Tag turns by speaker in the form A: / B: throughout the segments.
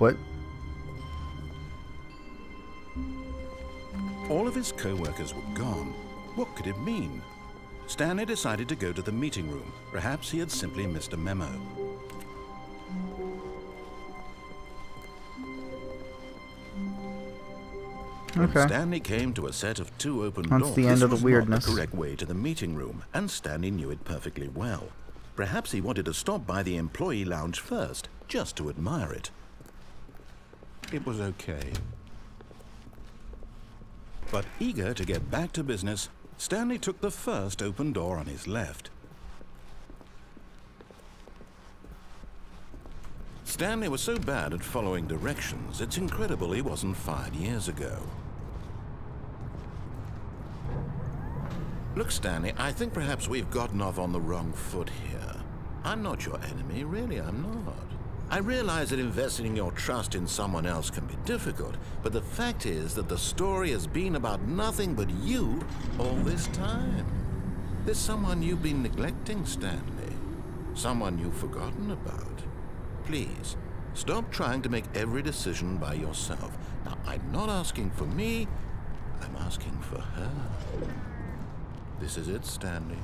A: What?
B: All of his co-workers were gone. What could it mean? Stanley decided to go to the meeting room. Perhaps he had simply missed a memo.
A: Okay.
B: When Stanley came to a set of 2 open
A: That's
B: doors,
A: the end
B: this
A: of the
B: was
A: weirdness.
B: not the correct way to the meeting room, and Stanley knew it perfectly well. Perhaps he wanted to stop by the employee lounge first, just to admire it. It was okay. But eager to get back to business, Stanley took the first open door on his left. Stanley was so bad at following directions, it's incredible he wasn't fired years ago. Look, Stanley, I think perhaps we've gotten off on the wrong foot here. I'm not your enemy, really, I'm not. I realize that investing your trust in someone else can be difficult, but the fact is that the story has been about nothing but you all this time. There's someone you've been neglecting, Stanley. Someone you've forgotten about. Please, stop trying to make every decision by yourself. Now, I'm not asking for me, I'm asking for her. This is it, Stanley.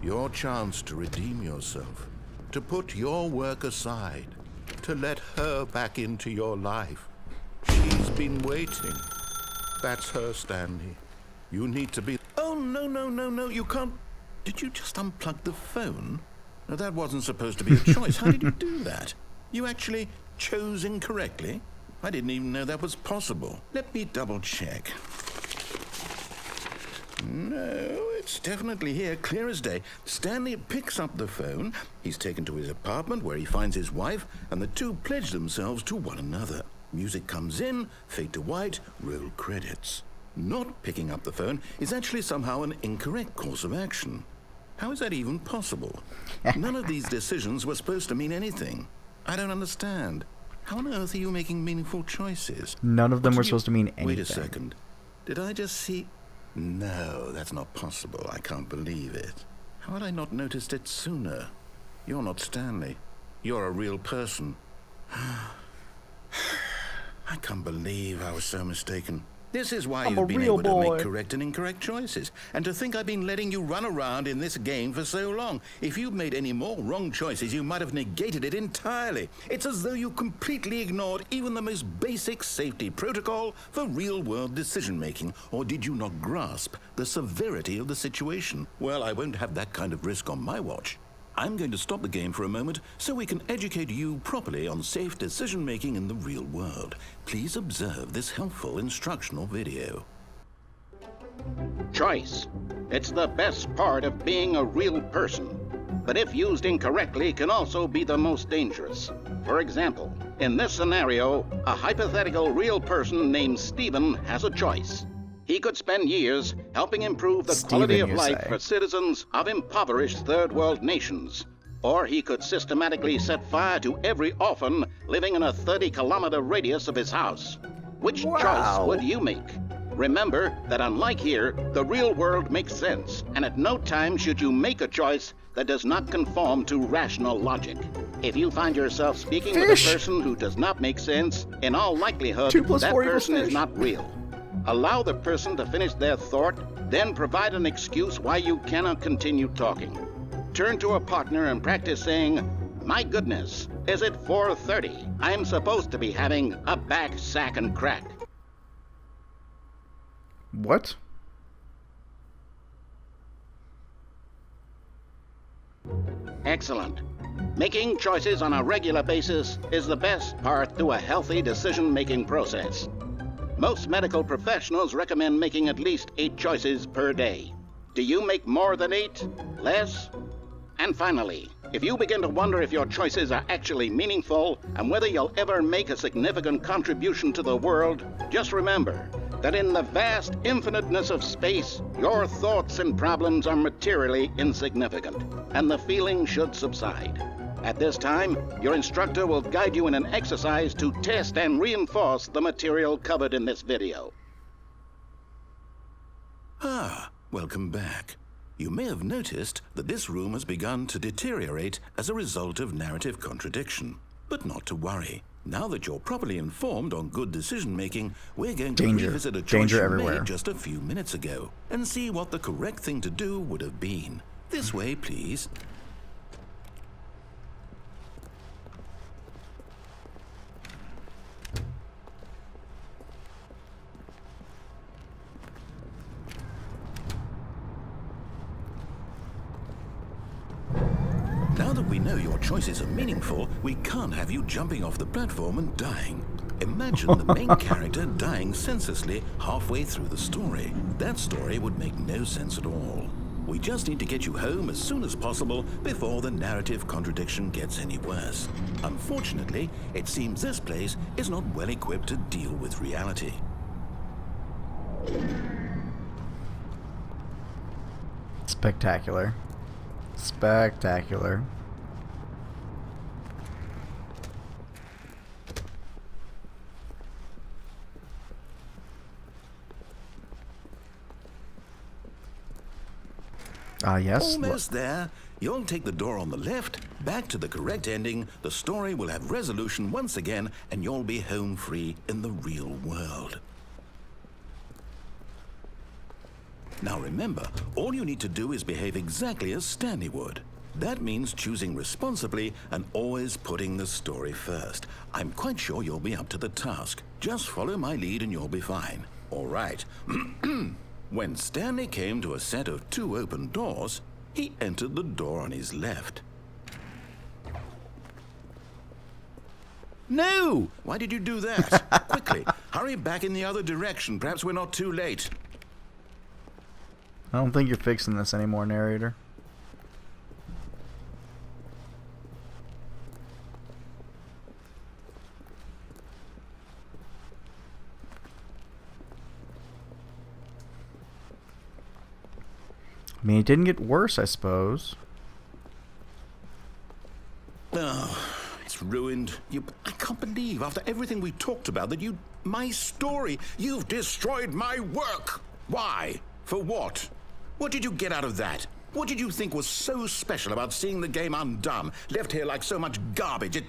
B: Your chance to redeem yourself, to put your work aside, to let her back into your life. She's been waiting. That's her, Stanley. You need to be... Oh, no, you can't... Did you just unplug the phone? No, that wasn't supposed to be a choice. How did you do that? You actually chose incorrectly? I didn't even know that was possible. Let me double check. No, it's definitely here, clear as day. Stanley picks up the phone. He's taken to his apartment where he finds his wife, and the two pledge themselves to one another. Music comes in, fade to white, roll credits. Not picking up the phone is actually somehow an incorrect course of action. How is that even possible? None of these decisions were supposed to mean anything. I don't understand. How on earth are you making meaningful choices?
A: None of them were supposed to mean anything.
B: Wait a second. Did I just see... No, that's not possible. I can't believe it. How had I not noticed it sooner? You're not Stanley. You're a real person. I can't believe I was so mistaken. This is why you've been able to make correct and incorrect choices. And to think I've been letting you run around in this game for so long. If you'd made any more wrong choices, you might have negated it entirely. It's as though you completely ignored even the most basic safety protocol for real-world decision-making. Or did you not grasp the severity of the situation? Well, I won't have that kind of risk on my watch. I'm going to stop the game for a moment so we can educate you properly on safe decision-making in the real world. Please observe this helpful instructional video.
C: Choice. It's the best part of being a real person. But if used incorrectly, can also be the most dangerous. For example, in this scenario, a hypothetical real person named Stephen has a choice. He could spend years helping improve the quality of life for citizens of impoverished third world nations. Or he could systematically set fire to every orphan living in a 30-kilometer radius of his house. Which choice would you make? Remember that unlike here, the real world makes sense, and at no time should you make a choice that does not conform to rational logic. If you find yourself speaking with a person who does not make sense, in all likelihood, that person is not real. Allow the person to finish their thought, then provide an excuse why you cannot continue talking. Turn to a partner and practice saying, "My goodness, is it 4:30? I'm supposed to be having a back, sack, and crack."
A: What?
C: Excellent. Making choices on a regular basis is the best part to a healthy decision-making process. Most medical professionals recommend making at least 8 choices per day. Do you make more than 8? Less? And finally, if you begin to wonder if your choices are actually meaningful and whether you'll ever make a significant contribution to the world, just remember that in the vast infiniteness of space, your thoughts and problems are materially insignificant, and the feeling should subside. At this time, your instructor will guide you in an exercise to test and reinforce the material covered in this video.
B: Welcome back. You may have noticed that this room has begun to deteriorate as a result of narrative contradiction. But not to worry. Now that you're properly informed on good decision-making, we're going to
A: Danger.
B: revisit a choice
A: Danger
B: you
A: everywhere.
B: made just a few minutes ago and see what the correct thing to do would have been. This way, please. Now that we know your choices are meaningful, we can't have you jumping off the platform and dying. Imagine the main character dying senselessly halfway through the story. That story would make no sense at all. We just need to get you home as soon as possible before the narrative contradiction gets any worse. Unfortunately, it seems this place is not well equipped to deal with reality.
A: Spectacular. Spectacular. Yes.
B: Almost there. You'll take the door on the left, back to the correct ending, the story will have resolution once again, and you'll be home free in the real world. Now remember, all you need to do is behave exactly as Stanley would. That means choosing responsibly and always putting the story first. I'm quite sure you'll be up to the task. Just follow my lead and you'll be fine. All right. When Stanley came to a set of 2 open doors, he entered the door on his left. No! Why did you do that? Quickly, hurry back in the other direction. Perhaps we're not too late.
A: I don't think you're fixing this anymore, narrator. I mean, it didn't get worse, I suppose.
B: Oh, it's ruined. I can't believe, after everything we talked about, that my story, you've destroyed my work. Why? For what? What did you get out of that? What did you think was so special about seeing the game undone, left here like so much garbage?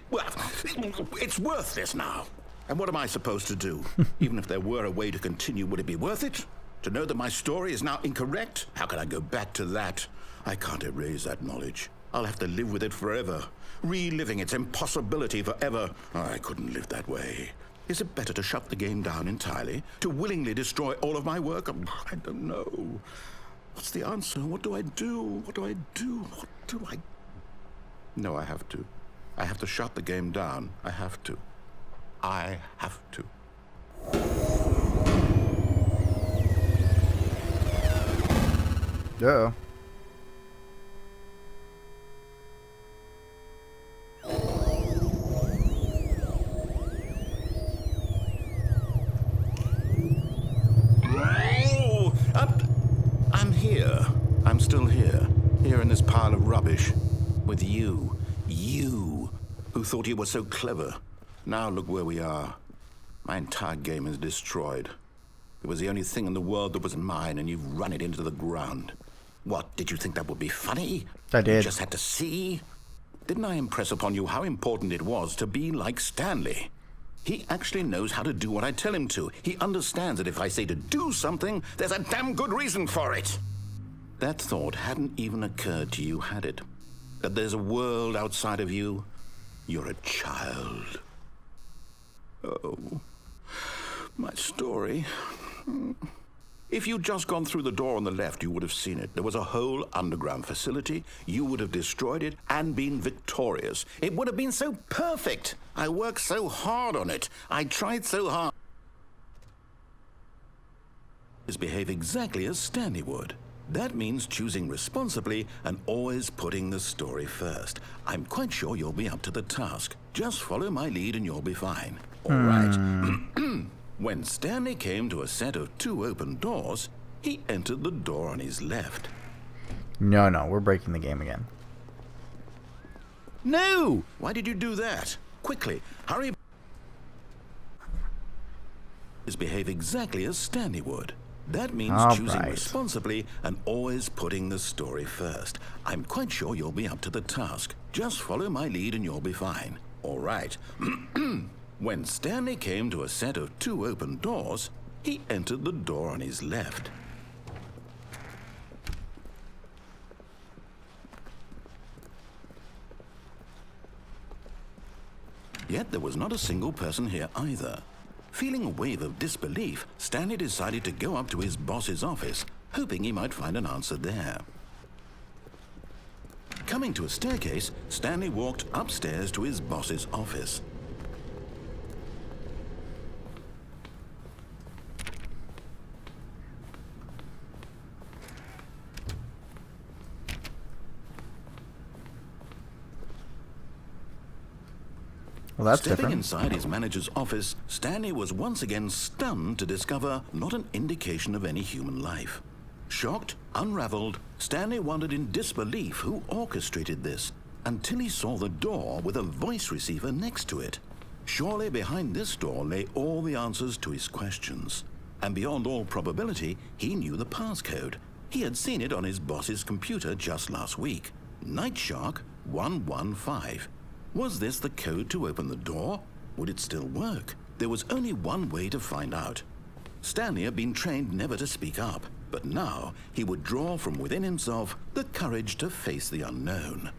B: It's worthless now. And what am I supposed to do? Even if there were a way to continue, would it be worth it? To know that my story is now incorrect? How can I go back to that? I can't erase that knowledge. I'll have to live with it forever, reliving its impossibility forever. I couldn't live that way. Is it better to shut the game down entirely? To willingly destroy all of my work? I don't know. What's the answer? What do I do? What do I do? What do I... No, I have to. I have to shut the game down. I have to. I have to.
A: Uh-oh.
B: I'm here. I'm still here. Here in this pile of rubbish. With you. You, who thought you were so clever. Now look where we are. My entire game is destroyed. It was the only thing in the world that was mine, and you've run it into the ground. What, did you think that would be funny?
A: I did.
B: You just had to see? Didn't I impress upon you how important it was to be like Stanley? He actually knows how to do what I tell him to. He understands that if I say to do something, there's a damn good reason for it. That thought hadn't even occurred to you, had it? That there's a world outside of you? You're a child. Oh, my story. If you'd just gone through the door on the left, you would have seen it. There was a whole underground facility. You would have destroyed it and been victorious. It would have been so perfect. I worked so hard on it. I tried so hard. Behave exactly as Stanley would. That means choosing responsibly and always putting the story first. I'm quite sure you'll be up to the task. Just follow my lead and you'll be fine. All right. When Stanley came to a set of 2 open doors, he entered the door on his left.
A: No, we're breaking the game again.
B: No! Why did you do that? Quickly, hurry. Behave exactly as Stanley would. That means choosing responsibly and always putting the story first. I'm quite sure you'll be up to the task. Just follow my lead and you'll be fine. All right. When Stanley came to a set of 2 open doors, he entered the door on his left. Yet there was not a single person here either. Feeling a wave of disbelief, Stanley decided to go up to his boss's office, hoping he might find an answer there. Coming to a staircase, Stanley walked upstairs to his boss's office.
A: Well, that's
B: Stepping
A: different.
B: inside his manager's office, Stanley was once again stunned to discover not an indication of any human life. Shocked, unraveled, Stanley wondered in disbelief who orchestrated this, until he saw the door with a voice receiver next to it. Surely behind this door lay all the answers to his questions. And beyond all probability, he knew the passcode. He had seen it on his boss's computer just last week. Night Shark 115. Was this the code to open the door? Would it still work? There was only one way to find out. Stanley had been trained never to speak up, but now he would draw from within himself the courage to face the unknown.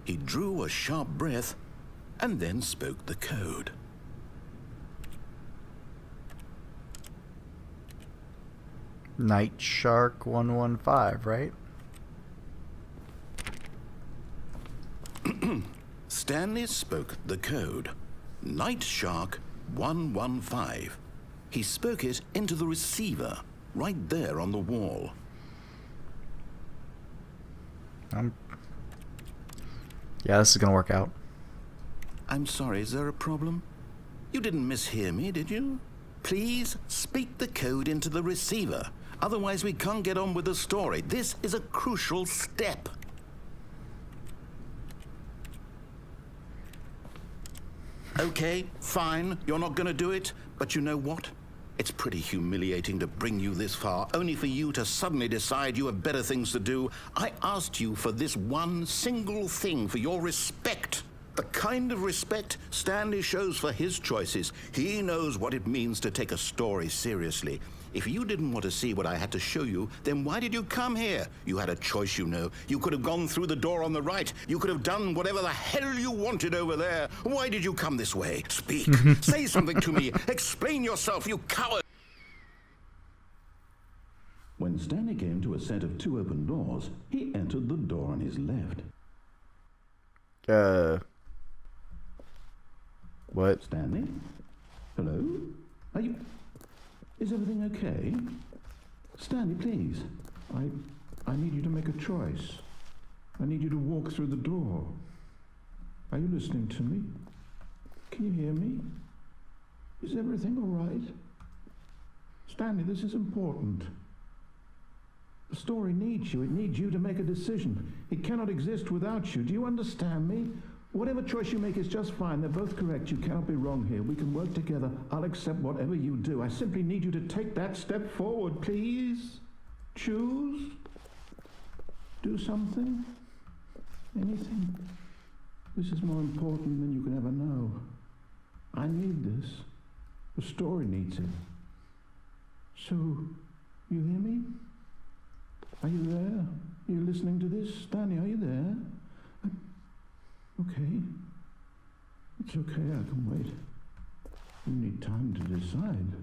B: He drew a sharp breath and then spoke the code.
A: Night Shark 115, right?
B: Stanley spoke the code. Night Shark 115. He spoke it into the receiver, right there on the wall.
A: Yeah, this is gonna work out.
B: I'm sorry, is there a problem? You didn't mishear me, did you? Please speak the code into the receiver. Otherwise, we can't get on with the story. This is a crucial step. Okay, fine, you're not going to do it, but you know what? It's pretty humiliating to bring you this far, only for you to suddenly decide you have better things to do. I asked you for this one single thing, for your respect. The kind of respect Stanley shows for his choices. He knows what it means to take a story seriously. If you didn't want to see what I had to show you, then why did you come here? You had a choice, you know. You could have gone through the door on the right. You could have done whatever the hell you wanted over there. Why did you come this way? Speak. Say something to me. Explain yourself, you coward. When Stanley came to a set of 2 open doors, he entered the door on his left.
A: What?
B: Stanley? Hello? Are you... Is everything okay? Stanley, please. I need you to make a choice. I need you to walk through the door. Are you listening to me? Can you hear me? Is everything all right? Stanley, this is important. The story needs you. It needs you to make a decision. It cannot exist without you. Do you understand me? Whatever choice you make is just fine. They're both correct. You cannot be wrong here. We can work together. I'll accept whatever you do. I simply need you to take that step forward, please. Choose. Do something. Anything. This is more important than you can ever know. I need this. The story needs it. So, you hear me? Are you there? Are you listening to this? Stanley, are you there? Okay. It's okay, I can wait. You need time to decide.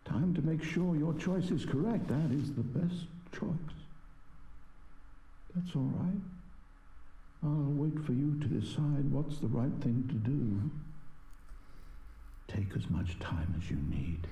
B: Time to make sure your choice is correct. That is the best choice. That's all right. I'll wait for you to decide what's the right thing to do. Take as much time as you need.